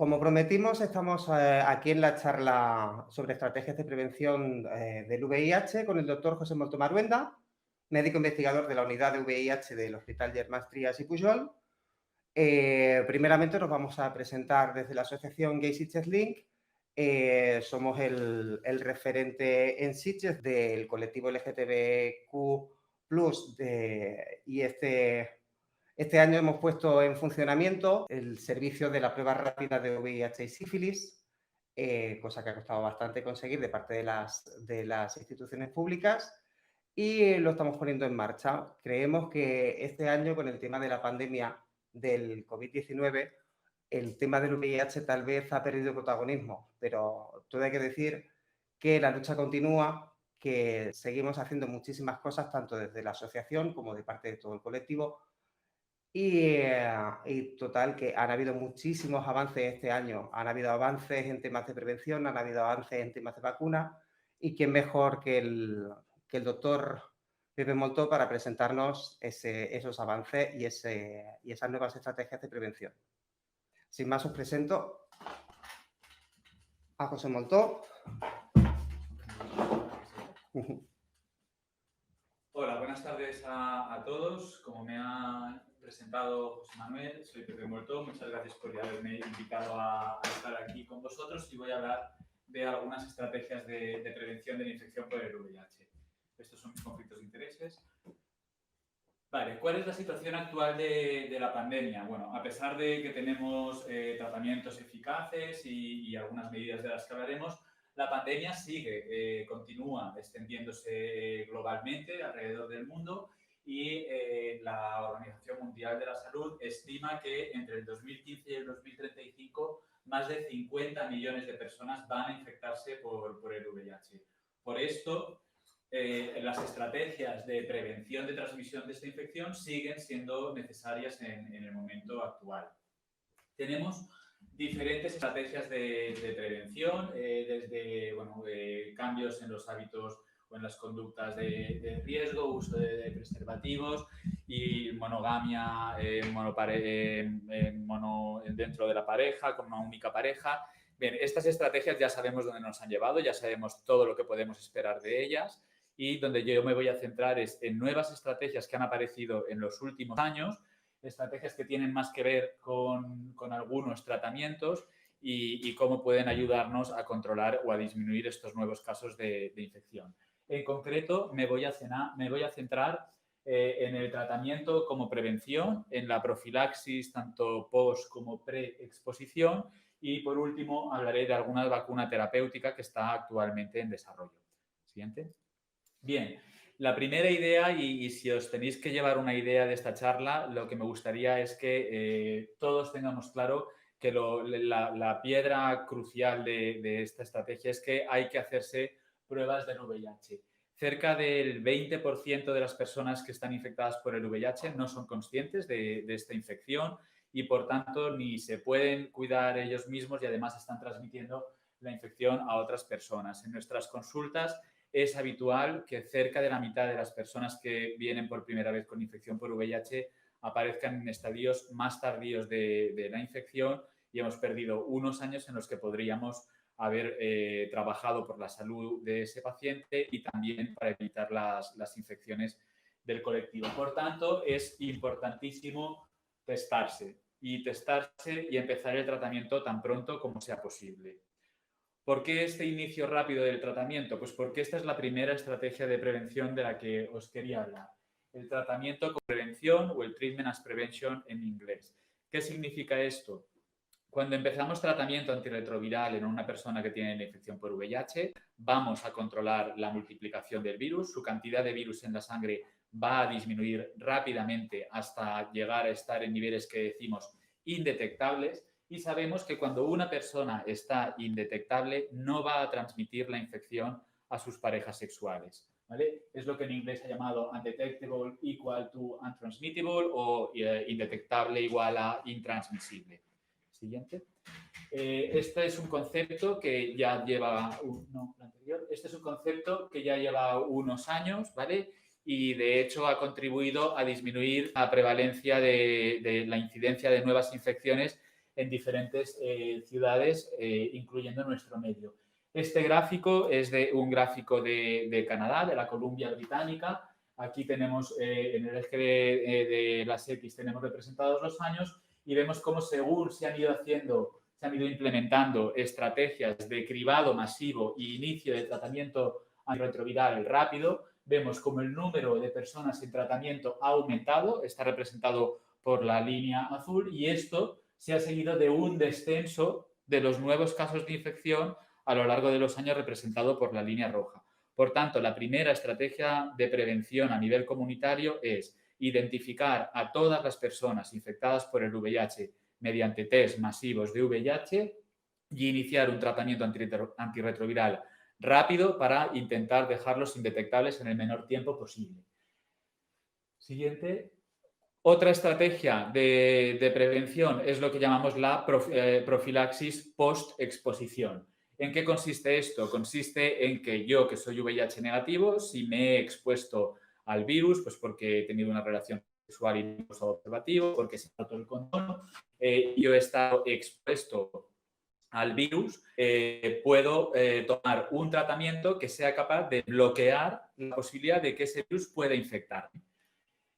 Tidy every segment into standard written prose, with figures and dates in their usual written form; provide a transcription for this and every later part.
Como prometimos, estamos aquí en la charla sobre estrategias de prevención del VIH con el doctor José Molto Maruenda, médico investigador de la unidad de VIH del Hospital Germán Trias y Pujol. Primeramente nos vamos a presentar desde la asociación Gay Sitges Link. Somos el referente en Sitges del colectivo LGTBQ+, y este año hemos puesto en funcionamiento el servicio de la prueba rápida de VIH y sífilis, cosa que ha costado bastante conseguir de parte de las instituciones públicas, y lo estamos poniendo en marcha. Creemos que este año, con el tema de la pandemia del COVID-19, el tema del VIH tal vez ha perdido protagonismo, pero todo hay que decir que la lucha continúa, que seguimos haciendo muchísimas cosas, tanto desde la asociación como de parte de todo el colectivo. Y total, que han habido muchísimos avances este año. Han habido avances en temas de prevención, han habido avances en temas de vacuna, y quién mejor que el doctor Pepe Moltó para presentarnos esos avances y esas nuevas estrategias de prevención. Sin más, os presento a José Moltó. Hola, buenas tardes a todos. Como me ha presentado José Manuel, soy Pepe Moltó. Muchas gracias por haberme invitado a estar aquí con vosotros y voy a hablar de algunas estrategias de prevención de la infección por el VIH. Estos son mis conflictos de intereses. Vale, ¿cuál es la situación actual de la pandemia? Bueno, a pesar de que tenemos tratamientos eficaces y algunas medidas de las que hablaremos, la pandemia sigue, continúa extendiéndose globalmente alrededor del mundo y la Organización Mundial de la Salud estima que entre el 2015 y el 2035 más de 50 millones de personas van a infectarse por el VIH. Por esto, las estrategias de prevención de transmisión de esta infección siguen siendo necesarias en el momento actual. Tenemos diferentes estrategias de prevención, desde cambios en los hábitos o en las conductas de riesgo, uso de preservativos y monogamia dentro de la pareja, con una única pareja. Bien, estas estrategias ya sabemos dónde nos han llevado, ya sabemos todo lo que podemos esperar de ellas, y donde yo me voy a centrar es en nuevas estrategias que han aparecido en los últimos años, estrategias que tienen más que ver con algunos tratamientos y cómo pueden ayudarnos a controlar o a disminuir estos nuevos casos de infección. En concreto, me voy a centrar en el tratamiento como prevención, en la profilaxis tanto post como pre-exposición, y por último hablaré de alguna vacuna terapéutica que está actualmente en desarrollo. Siguiente. Bien, la primera idea, y si os tenéis que llevar una idea de esta charla, lo que me gustaría es que todos tengamos claro que la piedra crucial de esta estrategia es que hay que hacerse pruebas del VIH. Cerca del 20% de las personas que están infectadas por el VIH no son conscientes de esta infección y, por tanto, ni se pueden cuidar ellos mismos y además están transmitiendo la infección a otras personas. En nuestras consultas es habitual que cerca de la mitad de las personas que vienen por primera vez con infección por VIH aparezcan en estadios más tardíos de la infección, y hemos perdido unos años en los que podríamos haber trabajado por la salud de ese paciente y también para evitar las infecciones del colectivo. Por tanto, es importantísimo testarse y empezar el tratamiento tan pronto como sea posible. ¿Por qué este inicio rápido del tratamiento? Pues porque esta es la primera estrategia de prevención de la que os quería hablar. El tratamiento con prevención, o el treatment as prevention en inglés. ¿Qué significa esto? Cuando empezamos tratamiento antirretroviral en una persona que tiene la infección por VIH, vamos a controlar la multiplicación del virus, su cantidad de virus en la sangre va a disminuir rápidamente hasta llegar a estar en niveles que decimos indetectables, y sabemos que cuando una persona está indetectable no va a transmitir la infección a sus parejas sexuales, ¿vale? Es lo que en inglés se ha llamado undetectable equal to untransmittable o indetectable igual a intransmisible. Siguiente. Este es un concepto que ya lleva unos años, ¿vale? Y de hecho ha contribuido a disminuir la prevalencia de la incidencia de nuevas infecciones en diferentes ciudades, incluyendo nuestro medio. Este gráfico es un gráfico de Canadá, de la Columbia Británica. Aquí tenemos, en el eje de las X, tenemos representados los años y vemos cómo según se han ido implementando estrategias de cribado masivo e inicio de tratamiento antirretroviral rápido, vemos como el número de personas en tratamiento ha aumentado, está representado por la línea azul, y esto se ha seguido de un descenso de los nuevos casos de infección a lo largo de los años, representado por la línea roja. Por tanto, la primera estrategia de prevención a nivel comunitario es identificar a todas las personas infectadas por el VIH mediante test masivos de VIH y iniciar un tratamiento antirretroviral rápido para intentar dejarlos indetectables en el menor tiempo posible. Siguiente. Otra estrategia de prevención es lo que llamamos la profilaxis post-exposición. ¿En qué consiste esto? Consiste en que yo, que soy VIH negativo, si me he expuesto al virus, pues porque he tenido una relación sexual y no he usado preservativo, porque se ha roto el condón, yo he estado expuesto al virus, puedo tomar un tratamiento que sea capaz de bloquear la posibilidad de que ese virus pueda infectarme.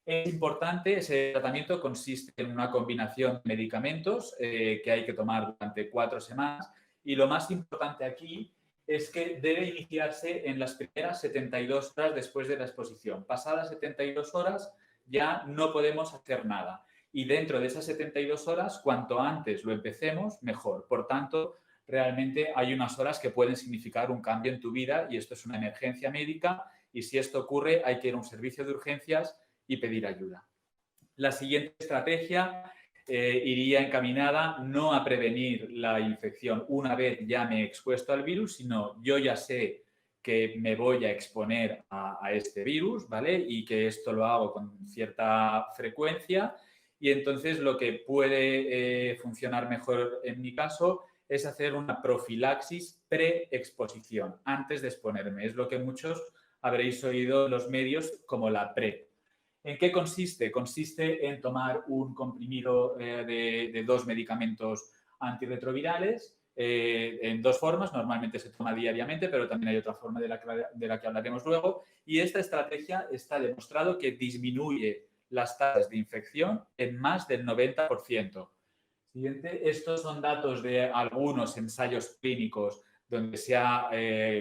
Es importante, ese tratamiento consiste en una combinación de medicamentos que hay que tomar durante 4 semanas, y lo más importante aquí es que debe iniciarse en las primeras 72 horas después de la exposición. Pasadas 72 horas ya no podemos hacer nada, y dentro de esas 72 horas, cuanto antes lo empecemos, mejor. Por tanto, realmente hay unas horas que pueden significar un cambio en tu vida, y esto es una emergencia médica, y si esto ocurre hay que ir a un servicio de urgencias y pedir ayuda. La siguiente estrategia iría encaminada no a prevenir la infección una vez ya me he expuesto al virus, sino yo ya sé que me voy a exponer a este virus, ¿vale? Y que esto lo hago con cierta frecuencia, y entonces lo que puede funcionar mejor en mi caso es hacer una profilaxis pre-exposición, antes de exponerme. Es lo que muchos habréis oído en los medios como la PrEP. ¿En qué consiste? Consiste en tomar un comprimido de 2 medicamentos antirretrovirales en 2 formas. Normalmente se toma diariamente, pero también hay otra forma de la que hablaremos luego. Y esta estrategia está demostrado que disminuye las tasas de infección en más del 90%. Siguiente. Estos son datos de algunos ensayos clínicos donde se ha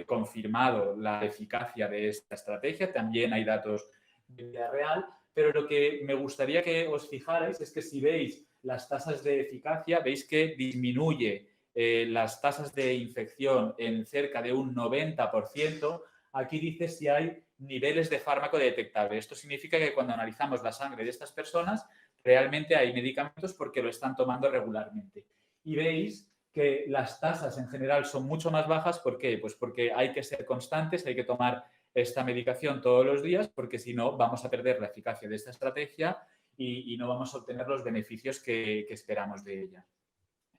confirmado la eficacia de esta estrategia. También hay datos de vida real, pero lo que me gustaría que os fijarais es que si veis las tasas de eficacia, veis que disminuye las tasas de infección en cerca de un 90%. Aquí dice si hay niveles de fármaco detectable. Esto significa que cuando analizamos la sangre de estas personas, realmente hay medicamentos porque lo están tomando regularmente. Y veis que las tasas en general son mucho más bajas. ¿Por qué? Pues porque hay que ser constantes, hay que tomar esta medicación todos los días, porque si no vamos a perder la eficacia de esta estrategia y no vamos a obtener los beneficios que esperamos de ella.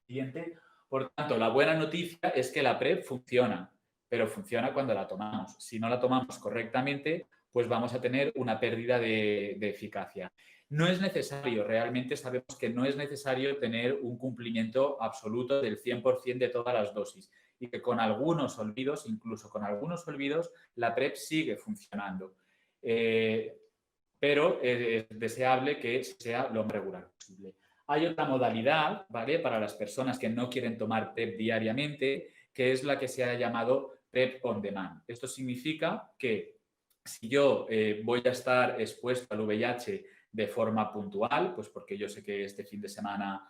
Siguiente. Por tanto, la buena noticia es que la PrEP funciona, pero funciona cuando la tomamos. Si no la tomamos correctamente, pues vamos a tener una pérdida de eficacia. No es necesario, realmente sabemos que no es necesario tener un cumplimiento absoluto del 100% de todas las dosis, y que con algunos olvidos, incluso con algunos olvidos, la PrEP sigue funcionando. Pero es deseable que sea lo más regular posible. Hay otra modalidad, ¿vale?, para las personas que no quieren tomar PrEP diariamente, que es la que se ha llamado PrEP on demand. Esto significa que si yo voy a estar expuesto al VIH de forma puntual, pues porque yo sé que este fin de semana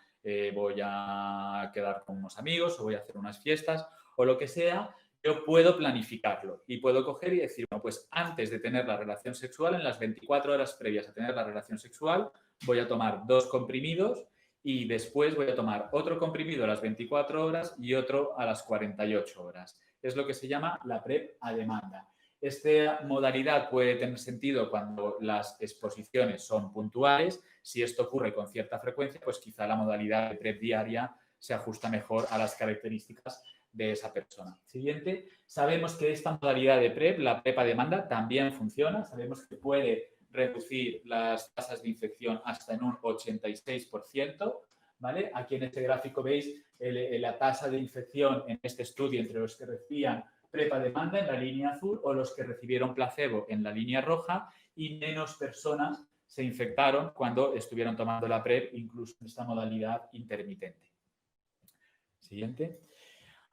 voy a quedar con unos amigos o voy a hacer unas fiestas o lo que sea, yo puedo planificarlo y puedo coger y decir, bueno, pues antes de tener la relación sexual, en las 24 horas previas a tener la relación sexual, voy a tomar 2 comprimidos y después voy a tomar otro comprimido a las 24 horas y otro a las 48 horas. Es lo que se llama la PrEP a demanda. Esta modalidad puede tener sentido cuando las exposiciones son puntuales. Si esto ocurre con cierta frecuencia, pues quizá la modalidad de PrEP diaria se ajusta mejor a las características de esa persona. Siguiente. Sabemos que esta modalidad de PrEP, la PrEP a demanda, también funciona. Sabemos que puede reducir las tasas de infección hasta en un 86%, ¿vale? Aquí en este gráfico veis la tasa de infección en este estudio entre los que recibían PrEP a demanda en la línea azul o los que recibieron placebo en la línea roja, y menos personas se infectaron cuando estuvieron tomando la PrEP, incluso en esta modalidad intermitente. Siguiente.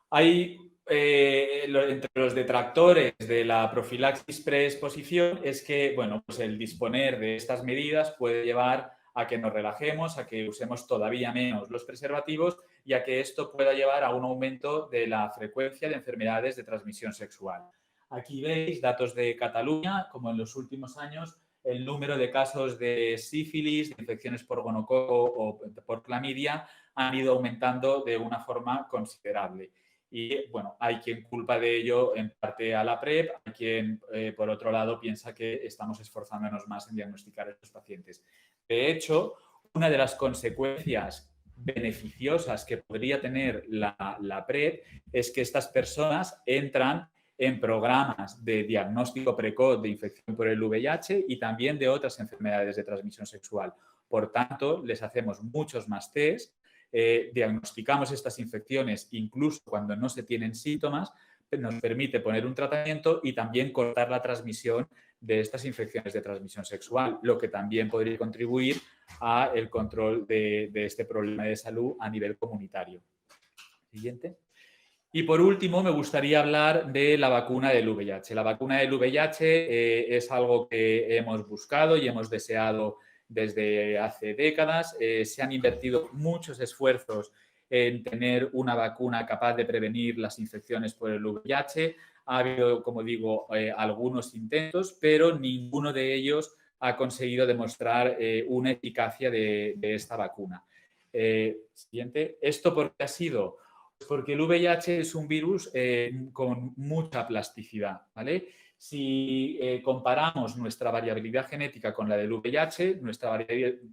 Hay, entre los detractores de la profilaxis preexposición es que, bueno, pues el disponer de estas medidas puede llevar a que nos relajemos, a que usemos todavía menos los preservativos y a que esto pueda llevar a un aumento de la frecuencia de enfermedades de transmisión sexual. Aquí veis datos de Cataluña, como en los últimos años el número de casos de sífilis, de infecciones por gonococo o por clamidia han ido aumentando de una forma considerable. Y, bueno, hay quien culpa de ello en parte a la PrEP, hay quien, por otro lado, piensa que estamos esforzándonos más en diagnosticar a estos pacientes. De hecho, una de las consecuencias beneficiosas que podría tener la PrEP es que estas personas entran en programas de diagnóstico precoz de infección por el VIH y también de otras enfermedades de transmisión sexual. Por tanto, les hacemos muchos más test, diagnosticamos estas infecciones incluso cuando no se tienen síntomas, nos permite poner un tratamiento y también cortar la transmisión de estas infecciones de transmisión sexual, lo que también podría contribuir al control de este problema de salud a nivel comunitario. Siguiente. Y por último, me gustaría hablar de la vacuna del VIH. La vacuna del VIH es algo que hemos buscado y hemos deseado desde hace décadas. Se han invertido muchos esfuerzos en tener una vacuna capaz de prevenir las infecciones por el VIH. Ha habido, como digo, algunos intentos, pero ninguno de ellos ha conseguido demostrar una eficacia de esta vacuna. Siguiente. ¿Esto por qué ha sido? Porque el VIH es un virus con mucha plasticidad, ¿vale? Si comparamos nuestra variabilidad genética con la del VIH,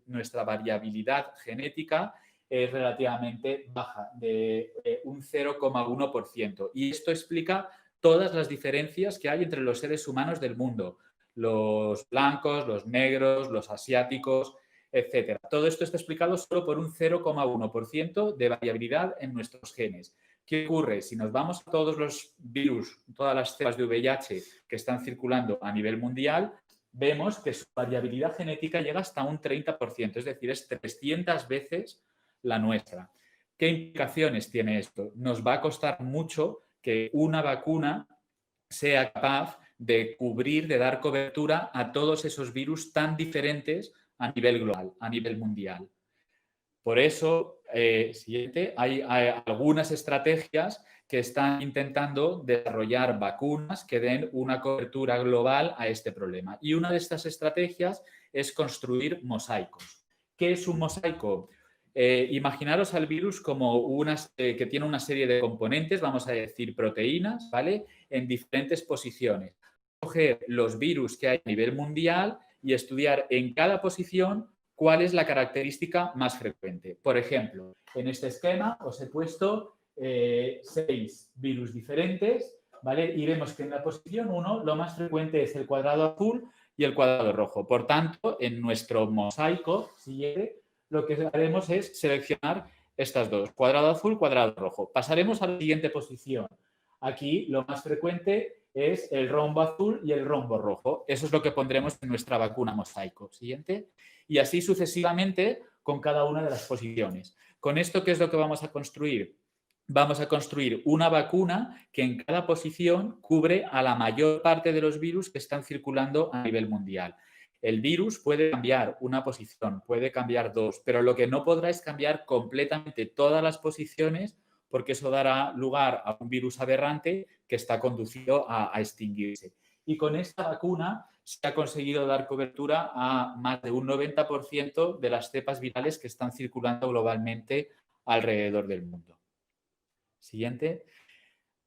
nuestra variabilidad genética es relativamente baja, de un 0,1%. Y esto explica todas las diferencias que hay entre los seres humanos del mundo, los blancos, los negros, los asiáticos, etcétera. Todo esto está explicado solo por un 0,1% de variabilidad en nuestros genes. ¿Qué ocurre? Si nos vamos a todos los virus, todas las cepas de VIH que están circulando a nivel mundial, vemos que su variabilidad genética llega hasta un 30%, es decir, es 300 veces la nuestra. ¿Qué implicaciones tiene esto? Nos va a costar mucho que una vacuna sea capaz de cubrir, de dar cobertura a todos esos virus tan diferentes a nivel global, a nivel mundial. Por eso, siguiente, hay algunas estrategias que están intentando desarrollar vacunas que den una cobertura global a este problema. Y una de estas estrategias es construir mosaicos. ¿Qué es un mosaico? Imaginaros al virus como que tiene una serie de componentes, vamos a decir proteínas, ¿vale? En diferentes posiciones. Coger los virus que hay a nivel mundial y estudiar en cada posición cuál es la característica más frecuente. Por ejemplo, en este esquema os he puesto 6 virus diferentes, ¿vale? Y vemos que en la posición 1 lo más frecuente es el cuadrado azul y el cuadrado rojo. Por tanto, en nuestro mosaico siguiente, lo que haremos es seleccionar estas dos, cuadrado azul, cuadrado rojo. Pasaremos a la siguiente posición. Aquí lo más frecuente es el rombo azul y el rombo rojo. Eso es lo que pondremos en nuestra vacuna mosaico. Siguiente. Y así sucesivamente con cada una de las posiciones. Con esto, ¿qué es lo que vamos a construir? Vamos a construir una vacuna que en cada posición cubre a la mayor parte de los virus que están circulando a nivel mundial. El virus puede cambiar una posición, puede cambiar dos, pero lo que no podrá es cambiar completamente todas las posiciones, porque eso dará lugar a un virus aberrante que está conducido a extinguirse. Y con esta vacuna se ha conseguido dar cobertura a más de un 90% de las cepas virales que están circulando globalmente alrededor del mundo. Siguiente.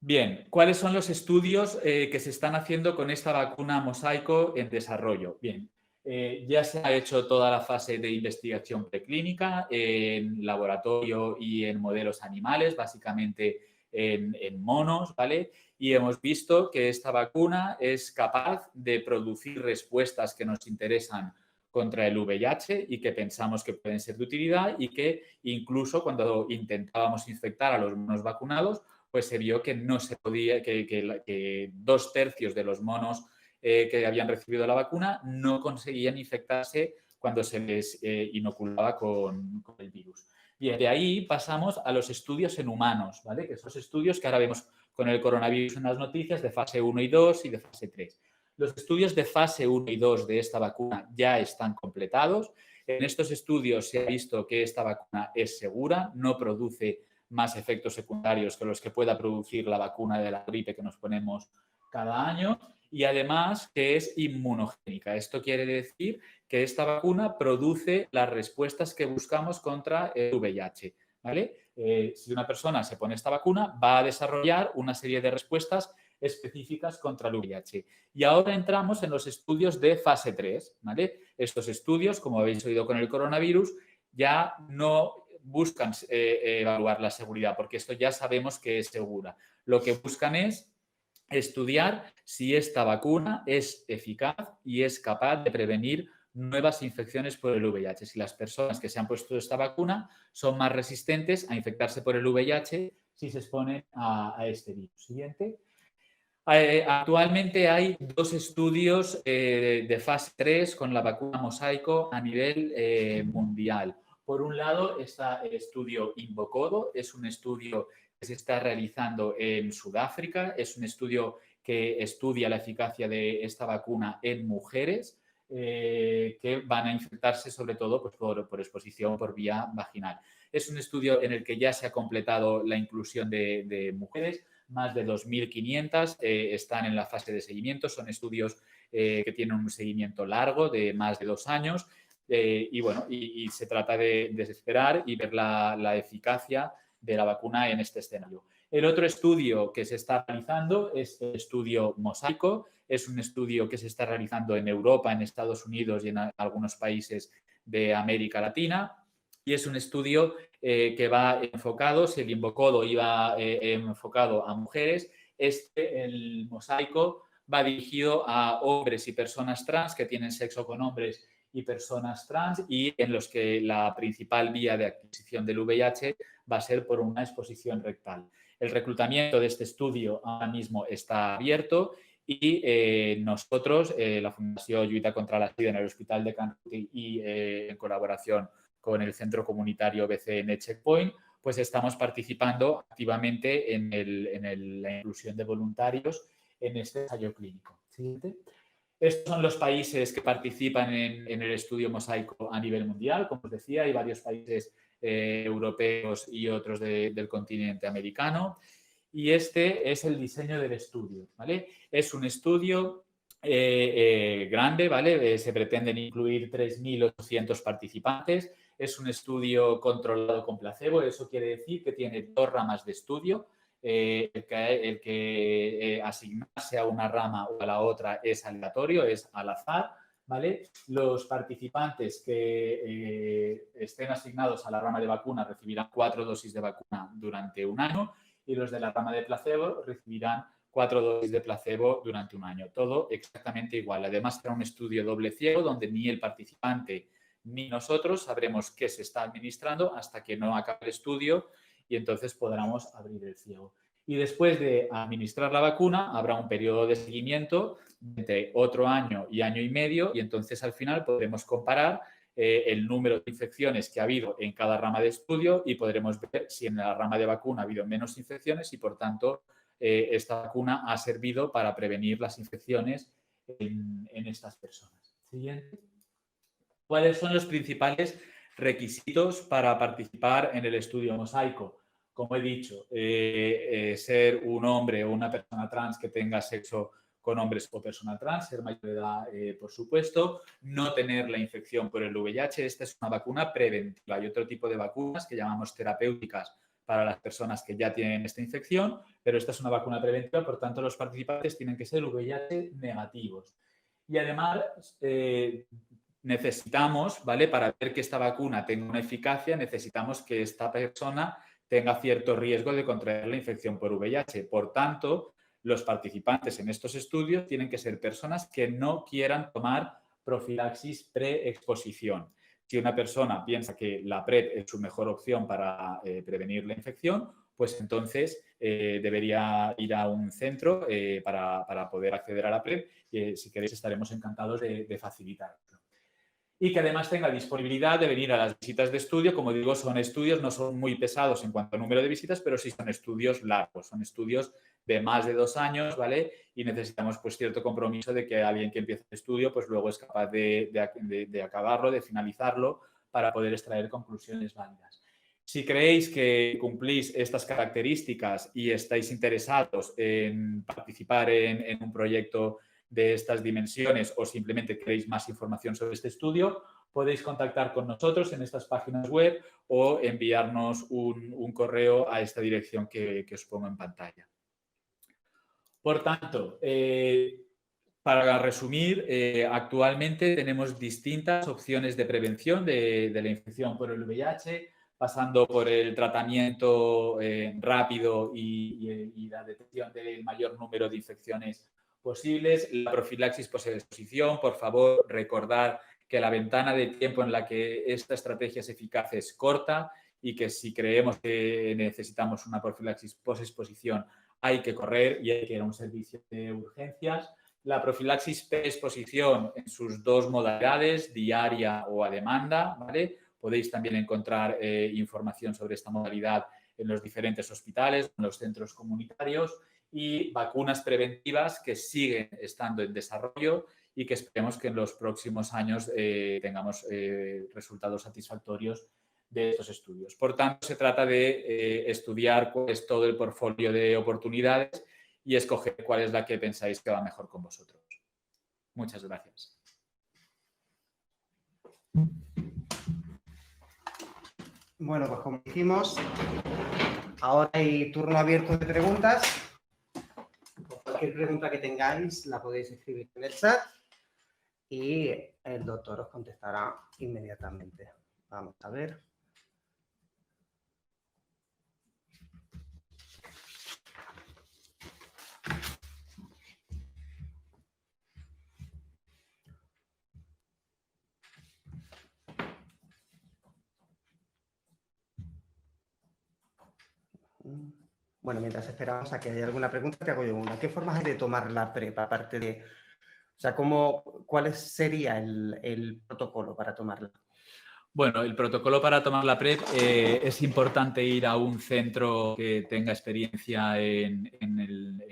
Bien, ¿cuáles son los estudios que se están haciendo con esta vacuna mosaico en desarrollo? Bien, ya se ha hecho toda la fase de investigación preclínica en laboratorio y en modelos animales, básicamente en monos, ¿vale? Y hemos visto que esta vacuna es capaz de producir respuestas que nos interesan contra el VIH y que pensamos que pueden ser de utilidad y que incluso cuando intentábamos infectar a los monos vacunados, pues se vio que no se podía, que 2/3 de los monos que habían recibido la vacuna no conseguían infectarse cuando se les inoculaba con el virus. Bien, de ahí pasamos a los estudios en humanos, ¿vale? Que esos estudios que ahora vemos con el coronavirus en las noticias de fase 1 y 2 y de fase 3. Los estudios de fase 1 y 2 de esta vacuna ya están completados. En estos estudios se ha visto que esta vacuna es segura, no produce más efectos secundarios que los que pueda producir la vacuna de la gripe que nos ponemos cada año y además que es inmunogénica. Esto quiere decir que esta vacuna produce las respuestas que buscamos contra el VIH, ¿vale? Si una persona se pone esta vacuna, va a desarrollar una serie de respuestas específicas contra el VIH. Y ahora entramos en los estudios de fase 3, ¿vale? Estos estudios, como habéis oído con el coronavirus, ya no buscan evaluar la seguridad, porque esto ya sabemos que es segura. Lo que buscan es estudiar si esta vacuna es eficaz y es capaz de prevenir nuevas infecciones por el VIH. Si las personas que se han puesto esta vacuna son más resistentes a infectarse por el VIH si se exponen a este virus. Siguiente. Actualmente hay 2 estudios de fase 3 con la vacuna Mosaico a nivel mundial. Por un lado está el estudio Invocodo, es un estudio que se está realizando en Sudáfrica, es un estudio que estudia la eficacia de esta vacuna en mujeres que van a infectarse sobre todo pues, por exposición por vía vaginal. Es un estudio en el que ya se ha completado la inclusión de mujeres. Más de 2.500 están en la fase de seguimiento. Son estudios que tienen un seguimiento largo de más de 2 años y, bueno, y se trata de esperar y ver la eficacia de la vacuna en este escenario. El otro estudio que se está realizando es el estudio Mosaico. Es un estudio que se está realizando en Europa, en Estados Unidos y en algunos países de América Latina. Y es un estudio que va enfocado, si el Invocodo iba enfocado a mujeres, el Mosaico va dirigido a hombres y personas trans que tienen sexo con hombres y personas trans y en los que la principal vía de adquisición del VIH va a ser por una exposición rectal. El reclutamiento de este estudio ahora mismo está abierto y nosotros, la Fundación Lluita contra la SIDA en el Hospital de Can Ruti y en colaboración con el Centro Comunitario BCN Checkpoint, pues estamos participando activamente en la inclusión de voluntarios en este ensayo clínico. Siguiente. Estos son los países que participan en el estudio Mosaico a nivel mundial. Como os decía, hay varios países europeos y otros del continente americano. Y este es el diseño del estudio, ¿vale? Es un estudio grande, ¿vale? Se pretenden incluir 3.800 participantes. Es un estudio controlado con placebo. Eso quiere decir que tiene 2 ramas de estudio. El que asignarse a una rama o a la otra es aleatorio, es al azar, ¿vale? Los participantes que estén asignados a la rama de vacuna recibirán 4 dosis de vacuna durante un año y los de la rama de placebo recibirán 4 dosis de placebo durante un año. Todo exactamente igual. Además, será un estudio doble ciego donde ni el participante ni nosotros sabremos qué se está administrando hasta que no acabe el estudio y entonces podremos abrir el ciego. Y después de administrar la vacuna, habrá un periodo de seguimiento entre otro año y medio y entonces al final podremos comparar el número de infecciones que ha habido en cada rama de estudio y podremos ver si en la rama de vacuna ha habido menos infecciones y, por tanto, esta vacuna ha servido para prevenir las infecciones en estas personas. Siguiente. ¿Cuáles son los principales requisitos para participar en el estudio Mosaico? Como he dicho, ser un hombre o una persona trans que tenga sexo con hombres o persona trans, ser mayor de edad, por supuesto, no tener la infección por el VIH. Esta es una vacuna preventiva. Hay otro tipo de vacunas que llamamos terapéuticas para las personas que ya tienen esta infección, pero esta es una vacuna preventiva, por tanto, los participantes tienen que ser VIH negativos. Y además, necesitamos, ¿vale? Para ver que esta vacuna tenga una eficacia, necesitamos que esta persona tenga cierto riesgo de contraer la infección por VIH. Por tanto, los participantes en estos estudios tienen que ser personas que no quieran tomar profilaxis preexposición. Si una persona piensa que la PrEP es su mejor opción para prevenir la infección, pues entonces debería ir a un centro para poder acceder a la PrEP. Si queréis, estaremos encantados de facilitarlo. Y que además tenga disponibilidad de venir a las visitas de estudio. Como digo, son estudios, no son muy pesados en cuanto a número de visitas, pero sí son estudios largos, son estudios de más de 2 años, ¿vale? Y necesitamos pues cierto compromiso de que alguien que empieza el estudio pues luego es capaz de acabarlo, de finalizarlo, para poder extraer conclusiones válidas. Si creéis que cumplís estas características y estáis interesados en participar en un proyecto de estas dimensiones o simplemente queréis más información sobre este estudio, podéis contactar con nosotros en estas páginas web o enviarnos un correo a esta dirección que os pongo en pantalla. Por tanto, para resumir, actualmente tenemos distintas opciones de prevención de la infección por el VIH, pasando por el tratamiento rápido y la detección del mayor número de infecciones posibles. La profilaxis posexposición, por favor, recordar que la ventana de tiempo en la que esta estrategia es eficaz es corta y que si creemos que necesitamos una profilaxis posexposición hay que correr y hay que ir a un servicio de urgencias. La profilaxis preexposición en sus 2 modalidades, diaria o a demanda, ¿vale? Podéis también encontrar información sobre esta modalidad en los diferentes hospitales, en los centros comunitarios, y vacunas preventivas que siguen estando en desarrollo y que esperemos que en los próximos años tengamos resultados satisfactorios de estos estudios. Por tanto, se trata de estudiar cuál es todo el portfolio de oportunidades y escoger cuál es la que pensáis que va mejor con vosotros. Muchas gracias. Bueno, pues como dijimos, ahora hay turno abierto de preguntas. Cualquier pregunta que tengáis la podéis escribir en el chat y el doctor os contestará inmediatamente. Vamos a ver. Bueno, mientras esperamos a que haya alguna pregunta, te hago yo una. ¿Qué formas hay de tomar la PrEP? Aparte de, o sea, ¿cuál sería el protocolo para tomarla? Bueno, el protocolo para tomar la PrEP es importante ir a un centro que tenga experiencia en el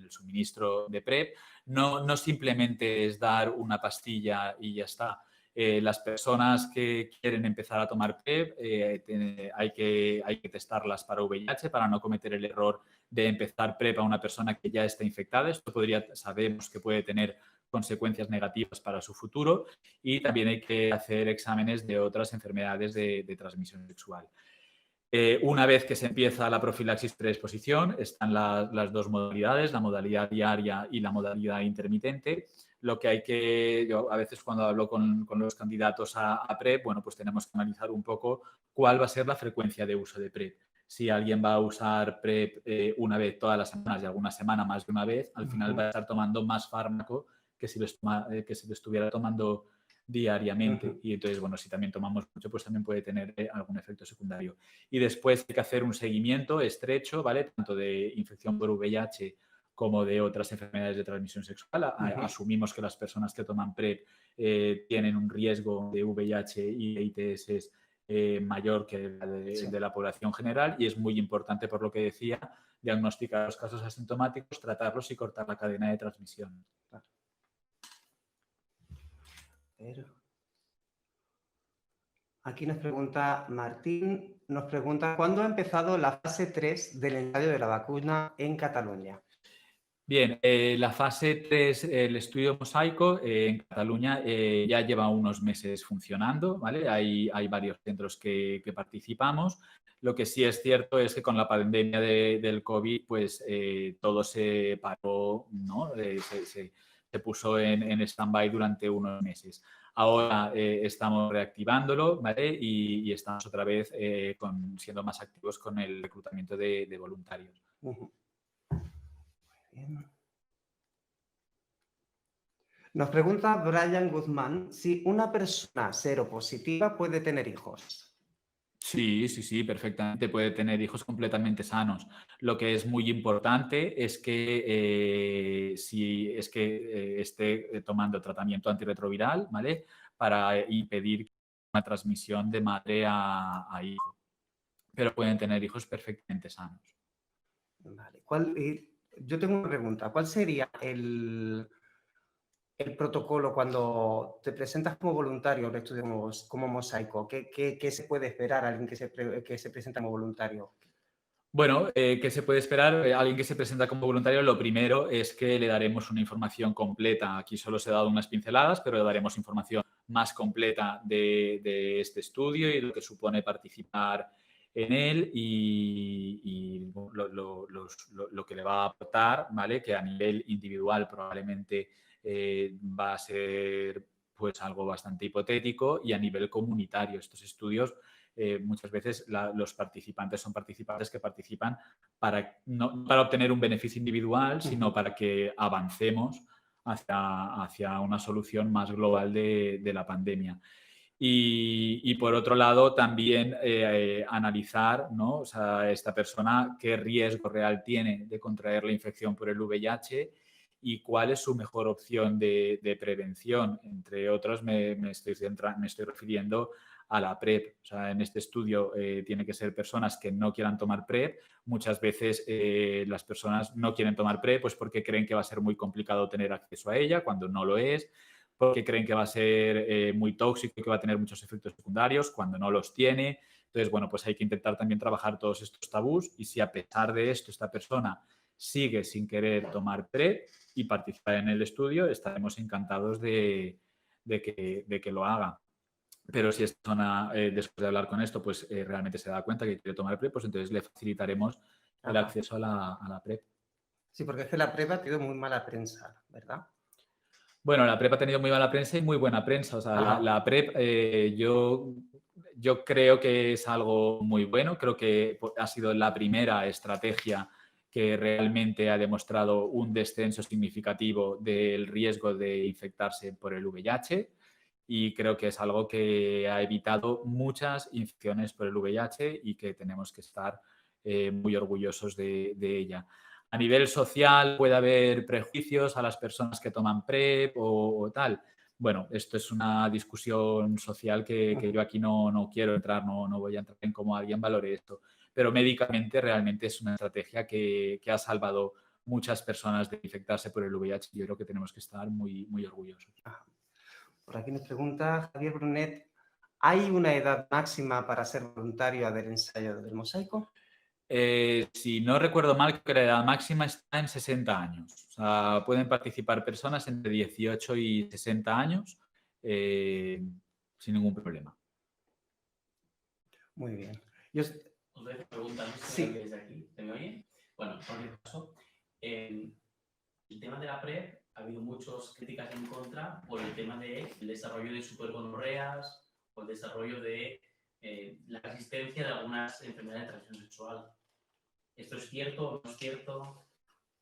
suministro de PrEP. No simplemente es dar una pastilla y ya está. Las personas que quieren empezar a tomar PrEP hay que testarlas para VIH para no cometer el error de empezar PrEP a una persona que ya está infectada. Esto sabemos que puede tener consecuencias negativas para su futuro, y también hay que hacer exámenes de otras enfermedades de transmisión sexual. Una vez que se empieza la profilaxis preexposición, están las 2 modalidades, la modalidad diaria y la modalidad intermitente. Lo que yo a veces cuando hablo con los candidatos a PrEP, bueno, pues tenemos que analizar un poco cuál va a ser la frecuencia de uso de PrEP. Si alguien va a usar PrEP una vez todas las semanas y alguna semana más de una vez, al final va a estar tomando más fármaco que si lo estuviera tomando diariamente. Y entonces, bueno, si también tomamos mucho, pues también puede tener algún efecto secundario. Y después hay que hacer un seguimiento estrecho, ¿vale? Tanto de infección por VIH como de otras enfermedades de transmisión sexual. Asumimos que las personas que toman PrEP tienen un riesgo de VIH y de ITS mayor que el de la población general, y es muy importante, por lo que decía, diagnosticar los casos asintomáticos, tratarlos y cortar la cadena de transmisión. Aquí nos pregunta Martín, ¿cuándo ha empezado la fase 3 del ensayo de la vacuna en Cataluña? Bien, la fase 3, el estudio mosaico en Cataluña ya lleva unos meses funcionando, ¿vale? Hay varios centros que participamos. Lo que sí es cierto es que con la pandemia del COVID, pues todo se paró, ¿no? Se puso en stand-by durante unos meses. Ahora estamos reactivándolo, ¿vale? Y estamos otra vez siendo más activos con el reclutamiento de voluntarios. Bien. Nos pregunta Brian Guzmán si una persona seropositiva puede tener hijos. Sí, sí, sí, perfectamente. Puede tener hijos completamente sanos. Lo que es muy importante es que si es que esté tomando tratamiento antirretroviral, ¿vale? Para impedir una transmisión de madre a hijo. Pero pueden tener hijos perfectamente sanos. Vale. Yo tengo una pregunta. ¿Cuál sería el protocolo cuando te presentas como voluntario al estudio como mosaico? ¿Qué se puede esperar a alguien que se presenta como voluntario? Bueno, ¿qué se puede esperar? Alguien que se presenta como voluntario, lo primero es que le daremos una información completa. Aquí solo se ha dado unas pinceladas, pero le daremos información más completa de este estudio y lo que supone participar en él y lo que le va a aportar, ¿vale? Que a nivel individual probablemente va a ser pues algo bastante hipotético y a nivel comunitario. Estos estudios muchas veces los participantes son participantes que participan no para obtener un beneficio individual, sino para que avancemos hacia una solución más global de la pandemia. Y por otro lado, también analizar, ¿no? O sea, esta persona qué riesgo real tiene de contraer la infección por el VIH y cuál es su mejor opción de prevención. Entre otros, me estoy refiriendo a la PrEP. O sea, en este estudio tiene que ser personas que no quieran tomar PrEP. Muchas veces las personas no quieren tomar PrEP pues porque creen que va a ser muy complicado tener acceso a ella cuando no lo es, porque creen que va a ser muy tóxico y que va a tener muchos efectos secundarios cuando no los tiene. Entonces, bueno, pues hay que intentar también trabajar todos estos tabús y si a pesar de esto esta persona sigue sin querer tomar PrEP y participar en el estudio, estaremos encantados de que lo haga. Pero si esta persona, después de hablar con esto, pues realmente se da cuenta que quiere tomar PrEP, pues entonces le facilitaremos el Ajá. acceso a la PrEP. Sí, porque es que la prueba ha tenido muy mala prensa, ¿verdad? Bueno, la PrEP ha tenido muy mala prensa y muy buena prensa. O sea, la PrEP yo creo que es algo muy bueno. Creo que ha sido la primera estrategia que realmente ha demostrado un descenso significativo del riesgo de infectarse por el VIH y creo que es algo que ha evitado muchas infecciones por el VIH y que tenemos que estar muy orgullosos de ella. A nivel social puede haber prejuicios a las personas que toman PrEP o tal. Bueno, esto es una discusión social que yo aquí no quiero entrar, no voy a entrar en cómo alguien valore esto, pero médicamente realmente es una estrategia que ha salvado muchas personas de infectarse por el VIH y yo creo que tenemos que estar muy, muy orgullosos. Por aquí nos pregunta Javier Brunet, ¿hay una edad máxima para ser voluntario del ensayo del mosaico? Si no recuerdo mal, creo que la edad máxima está en 60 años. O sea, pueden participar personas entre 18 y 60 años sin ningún problema. Muy bien. Os dejo preguntas, no sé si Sí. me desde aquí. ¿Se me oye? Bueno, en cualquier caso, el tema de la PrEP ha habido muchas críticas en contra por el tema del desarrollo de supergonorreas o el desarrollo de la existencia de algunas enfermedades de transmisión sexual. ¿Esto es cierto o no es cierto?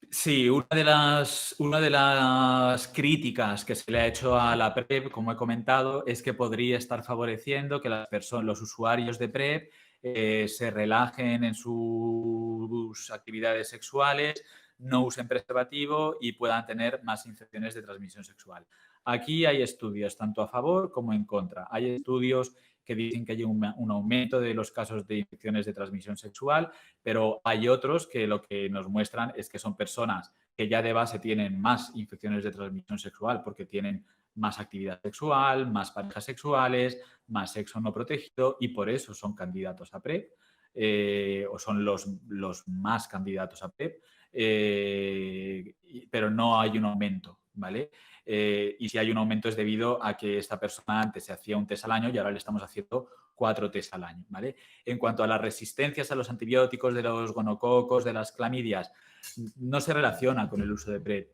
Sí, una de las críticas que se le ha hecho a la PrEP, como he comentado, es que podría estar favoreciendo que los usuarios de PrEP se relajen en sus actividades sexuales, no usen preservativo y puedan tener más infecciones de transmisión sexual. Aquí hay estudios tanto a favor como en contra. Hay estudios que dicen que hay un aumento de los casos de infecciones de transmisión sexual, pero hay otros que lo que nos muestran es que son personas que ya de base tienen más infecciones de transmisión sexual porque tienen más actividad sexual, más parejas sexuales, más sexo no protegido y por eso son candidatos a PrEP o son los más candidatos a PrEP, pero no hay un aumento, ¿vale? Y si hay un aumento es debido a que esta persona antes se hacía un test al año y ahora le estamos haciendo 4 test al año, ¿vale? En cuanto a las resistencias a los antibióticos de los gonococos, de las clamidias, no se relaciona con el uso de PrEP.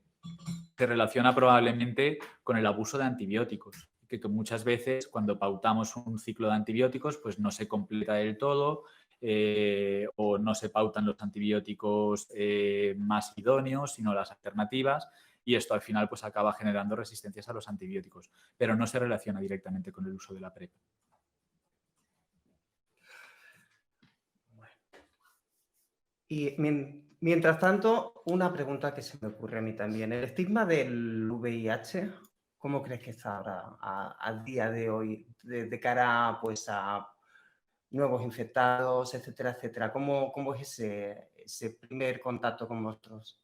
Se relaciona probablemente con el abuso de antibióticos, que muchas veces cuando pautamos un ciclo de antibióticos pues no se completa del todo o no se pautan los antibióticos más idóneos, sino las alternativas y esto al final pues acaba generando resistencias a los antibióticos, pero no se relaciona directamente con el uso de la PrEP. Y mientras tanto, una pregunta que se me ocurre a mí también. ¿El estigma del VIH, cómo crees que está ahora, al día de hoy, de cara pues, a nuevos infectados, etcétera, etcétera? ¿Cómo es ese primer contacto con vosotros?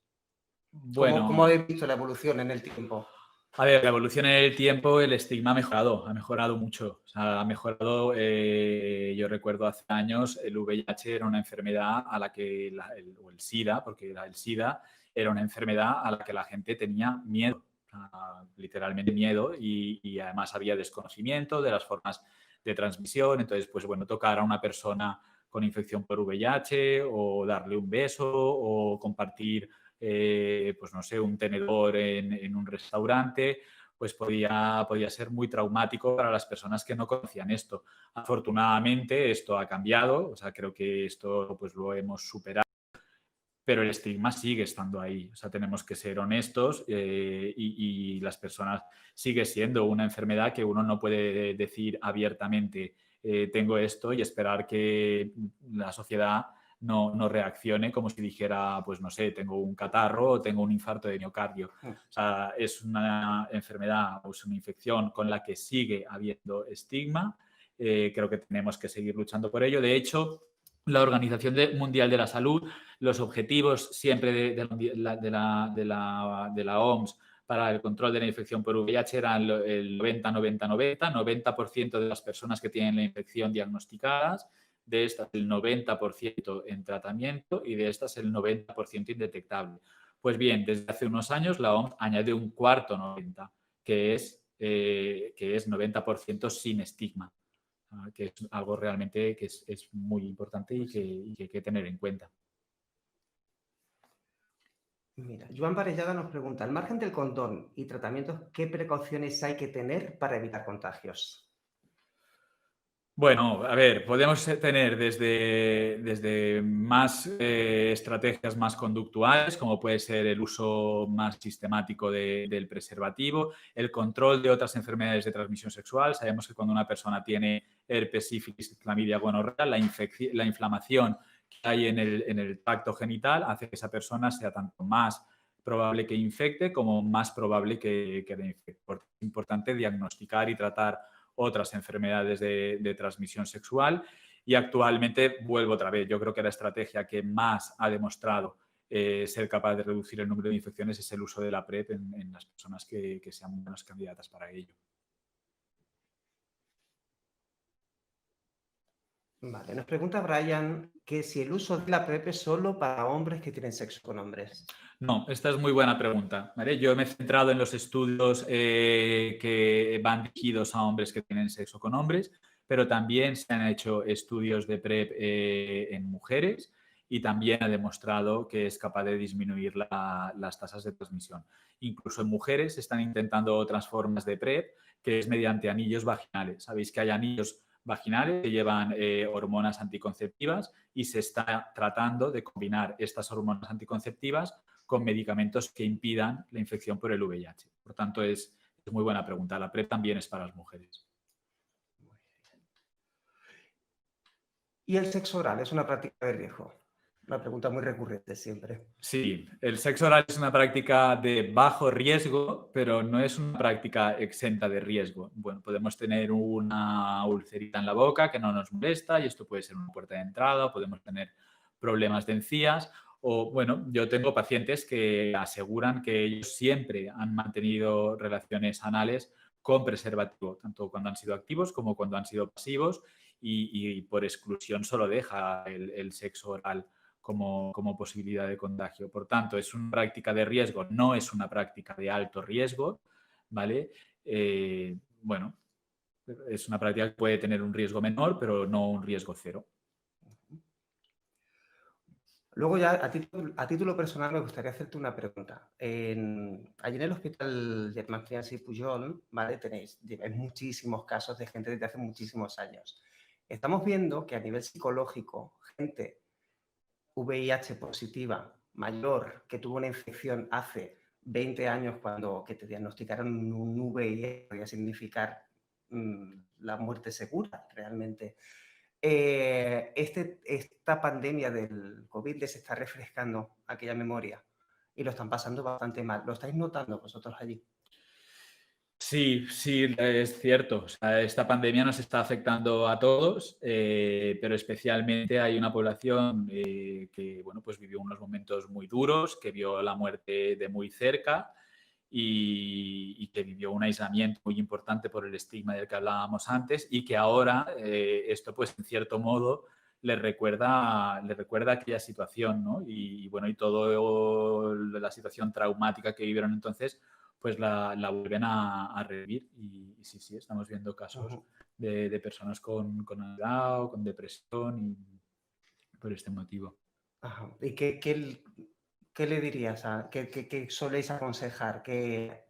¿Cómo Bueno, habéis visto la evolución en el tiempo? a ver, la evolución en el tiempo, el estigma ha mejorado mucho. O sea, ha mejorado, yo recuerdo hace años, el VIH era una enfermedad a la que, o el SIDA, porque era el SIDA, era una enfermedad a la que la gente tenía miedo, literalmente miedo, y además había desconocimiento de las formas de transmisión. Entonces, pues bueno, tocar a una persona con infección por VIH o darle un beso o compartir pues no sé, un tenedor en un restaurante, pues podía ser muy traumático para las personas que no conocían esto. Afortunadamente esto ha cambiado, o sea, creo que esto pues lo hemos superado, pero el estigma sigue estando ahí. O sea, tenemos que ser honestos y las personas sigue siendo una enfermedad que uno no puede decir abiertamente tengo esto y esperar que la sociedad no reaccione como si dijera, pues no sé, tengo un catarro o tengo un infarto de miocardio. O sea, es una enfermedad o es una infección con la que sigue habiendo estigma. Creo que tenemos que seguir luchando por ello. De hecho, la Organización Mundial de la Salud, los objetivos siempre de la OMS para el control de la infección por VIH eran el 90-90-90, 90% de las personas que tienen la infección diagnosticadas, de estas el 90% en tratamiento y de estas el 90% indetectable. Pues bien, desde hace unos años la OMS añade un cuarto 90, que es 90% sin estigma, que es algo realmente que es muy importante y que hay que tener en cuenta. Mira, Joan Parellada nos pregunta, al margen del condón y tratamientos, ¿qué precauciones hay que tener para evitar contagios? Bueno, a ver, podemos tener desde más estrategias más conductuales, como puede ser el uso más sistemático del preservativo, el control de otras enfermedades de transmisión sexual. Sabemos que cuando una persona tiene herpes, sífilis, clamidia, gonorrea, la inflamación que hay en el tracto genital hace que esa persona sea tanto más probable que infecte como más probable que le infecte. Es importante diagnosticar y tratar otras enfermedades de transmisión sexual y actualmente vuelvo otra vez. Yo creo que la estrategia que más ha demostrado ser capaz de reducir el número de infecciones es el uso de la PrEP en las personas que sean buenas candidatas para ello. Vale, nos pregunta Brian que si el uso de la PrEP es solo para hombres que tienen sexo con hombres. No, esta es muy buena pregunta, ¿vale? Yo me he centrado en los estudios que van dirigidos a hombres que tienen sexo con hombres, pero también se han hecho estudios de PrEP en mujeres y también ha demostrado que es capaz de disminuir las tasas de transmisión. Incluso en mujeres se están intentando otras formas de PrEP, que es mediante anillos vaginales. Sabéis que hay anillos vaginales que llevan hormonas anticonceptivas y se está tratando de combinar estas hormonas anticonceptivas con medicamentos que impidan la infección por el VIH. Por tanto, es muy buena pregunta. La PrEP también es para las mujeres. ¿Y el sexo oral es una práctica de riesgo? Una pregunta muy recurrente siempre. Sí, el sexo oral es una práctica de bajo riesgo, pero no es una práctica exenta de riesgo. Bueno, podemos tener una ulcerita en la boca que no nos molesta y esto puede ser una puerta de entrada, podemos tener problemas de encías o, bueno, yo tengo pacientes que aseguran que ellos siempre han mantenido relaciones anales con preservativo, tanto cuando han sido activos como cuando han sido pasivos y por exclusión solo deja el sexo oral como posibilidad de contagio. Por tanto, es una práctica de riesgo, no es una práctica de alto riesgo, ¿vale? Bueno, es una práctica que puede tener un riesgo menor, pero no un riesgo cero. Luego ya, a título personal, me gustaría hacerte una pregunta. Allí en el Hospital Germán Trias y Pujol, ¿vale? Tenéis muchísimos casos de gente desde hace muchísimos años. Estamos viendo que a nivel psicológico, gente VIH positiva, mayor, que tuvo una infección hace 20 años cuando que te diagnosticaron un VIH podía significar la muerte segura realmente. Esta pandemia del COVID les está refrescando aquella memoria y lo están pasando bastante mal. ¿Lo estáis notando vosotros allí? Sí, sí, es cierto. O sea, esta pandemia nos está afectando a todos, pero especialmente hay una población que, bueno, pues vivió unos momentos muy duros, que vio la muerte de muy cerca y que vivió un aislamiento muy importante por el estigma del que hablábamos antes y que ahora esto, pues, en cierto modo, le recuerda aquella situación, ¿no? Y bueno, y toda la situación traumática que vivieron entonces pues la vuelven a revivir. Y sí, sí, estamos viendo casos Ujú. de personas con ansiedad o con depresión y por este motivo. Ajá. ¿Y qué le dirías? ¿Qué soléis aconsejar? ¿Qué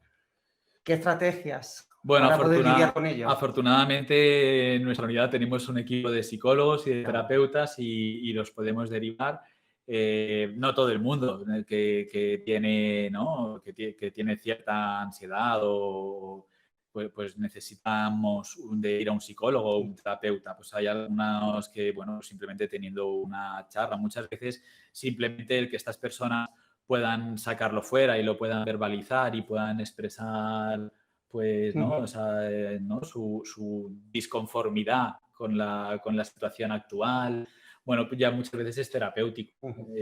estrategias Bueno, para poder lidiar con ello? afortunadamente en nuestra unidad tenemos un equipo de psicólogos y de terapeutas y los podemos derivar. No todo el mundo que tiene, ¿no? que tiene cierta ansiedad o pues necesitamos de ir a un psicólogo o un terapeuta. Pues hay algunos que, bueno, simplemente teniendo una charla, muchas veces simplemente el que estas personas puedan sacarlo fuera y lo puedan verbalizar y puedan expresar pues, ¿no? O sea, ¿no? Su disconformidad con la situación actual. Bueno, pues ya muchas veces es terapéutico, Ujú.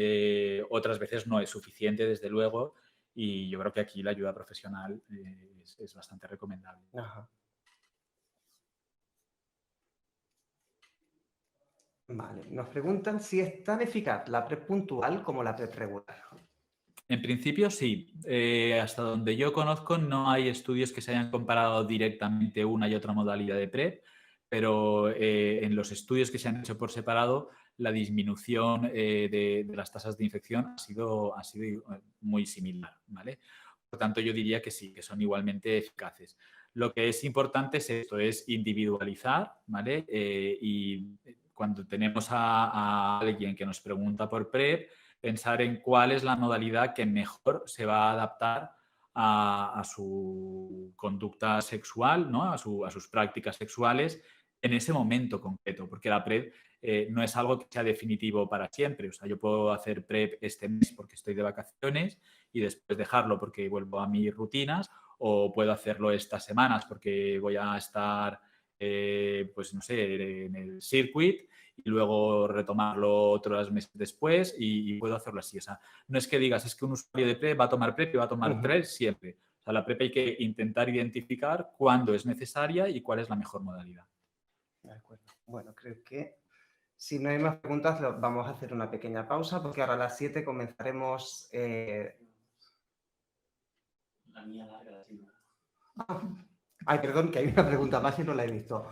otras veces no es suficiente, desde luego, y yo creo que aquí la ayuda profesional es bastante recomendable. Ajá. Vale. Nos preguntan si es tan eficaz la PrEP puntual como la PrEP regular. En principio, sí. Hasta donde yo conozco, no hay estudios que se hayan comparado directamente una y otra modalidad de PrEP, pero en los estudios que se han hecho por separado, la disminución de las tasas de infección ha sido muy similar, ¿vale? Por tanto, yo diría que sí, que son igualmente eficaces. Lo que es importante es esto, es individualizar, ¿vale? Y cuando tenemos a alguien que nos pregunta por PrEP, pensar en cuál es la modalidad que mejor se va a adaptar a su conducta sexual, ¿no? a sus prácticas sexuales en ese momento concreto, porque la PrEP no es algo que sea definitivo para siempre. O sea, yo puedo hacer PrEP este mes porque estoy de vacaciones y después dejarlo porque vuelvo a mis rutinas, o puedo hacerlo estas semanas porque voy a estar, pues no sé, en el circuit y luego retomarlo otros meses después y puedo hacerlo así. O sea, no es que digas, es que un usuario de PrEP va a tomar PrEP y va a tomar PrEP siempre. O sea, la PrEP hay que intentar identificar cuándo es necesaria y cuál es la mejor modalidad. De acuerdo. Bueno, creo que si no hay más preguntas, vamos a hacer una pequeña pausa porque ahora a las 7 comenzaremos... La mía larga, la tuya. Ay, perdón, que hay una pregunta más y no la he visto.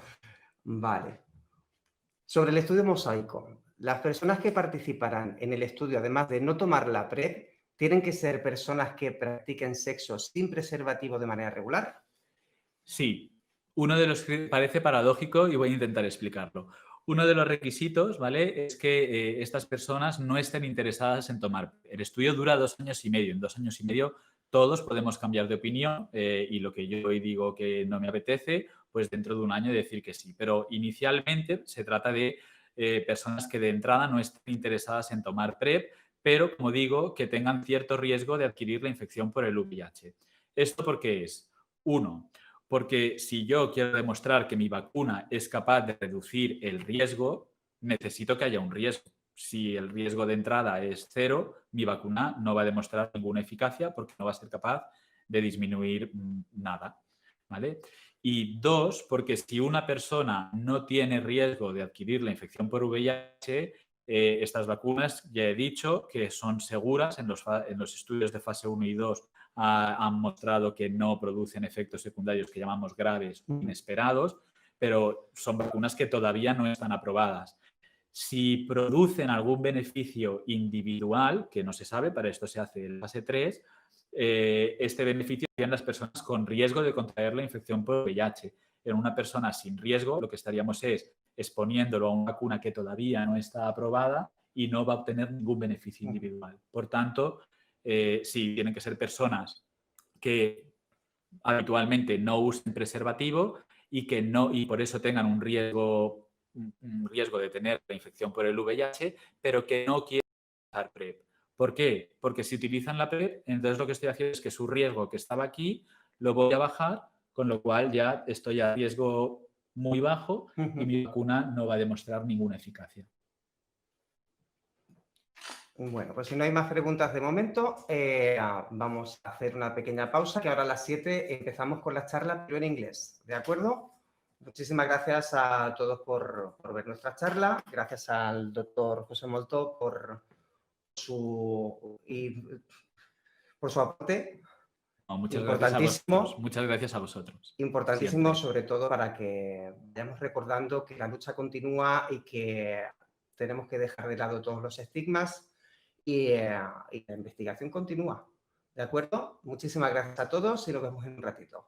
Vale. Sobre el estudio mosaico, las personas que participarán en el estudio, además de no tomar la PrEP, ¿tienen que ser personas que practiquen sexo sin preservativo de manera regular? Sí, uno de los que parece paradójico y voy a intentar explicarlo. Uno de los requisitos, ¿vale? Es que estas personas no estén interesadas en tomar. El estudio dura 2 años y medio. En 2 años y medio todos podemos cambiar de opinión y lo que yo hoy digo que no me apetece, pues dentro de un año decir que sí. Pero inicialmente se trata de personas que de entrada no estén interesadas en tomar PrEP, pero como digo, que tengan cierto riesgo de adquirir la infección por el VIH. ¿Esto por qué es? Uno, porque si yo quiero demostrar que mi vacuna es capaz de reducir el riesgo, necesito que haya un riesgo. Si el riesgo de entrada es 0, mi vacuna no va a demostrar ninguna eficacia porque no va a ser capaz de disminuir nada. ¿Vale? Y 2, porque si una persona no tiene riesgo de adquirir la infección por VIH, estas vacunas, ya he dicho, que son seguras en los estudios de fase 1 y 2 han mostrado que no producen efectos secundarios que llamamos graves o inesperados, pero son vacunas que todavía no están aprobadas. Si producen algún beneficio individual, que no se sabe, para esto se hace el fase 3, este beneficio serían las personas con riesgo de contraer la infección por VIH. En una persona sin riesgo, lo que estaríamos es exponiéndolo a una vacuna que todavía no está aprobada y no va a obtener ningún beneficio individual. Por tanto, sí, tienen que ser personas que habitualmente no usen preservativo y que no, y por eso tengan un riesgo de tener la infección por el VIH, pero que no quieran usar PrEP. ¿Por qué? Porque si utilizan la PrEP, entonces lo que estoy haciendo es que su riesgo que estaba aquí lo voy a bajar, con lo cual ya estoy a riesgo muy bajo y mi vacuna no va a demostrar ninguna eficacia. Bueno, pues si no hay más preguntas de momento, vamos a hacer una pequeña pausa, que ahora a las 7 empezamos con la charla, pero en inglés, ¿de acuerdo? Muchísimas gracias a todos por ver nuestra charla, gracias al doctor José Moltó por su aporte. No, muchas gracias a vosotros. Muchas gracias a vosotros. Importantísimo, Siempre. sobre todo para que vayamos recordando que la lucha continúa y que tenemos que dejar de lado todos los estigmas y la investigación continúa. ¿De acuerdo? Muchísimas gracias a todos y nos vemos en un ratito.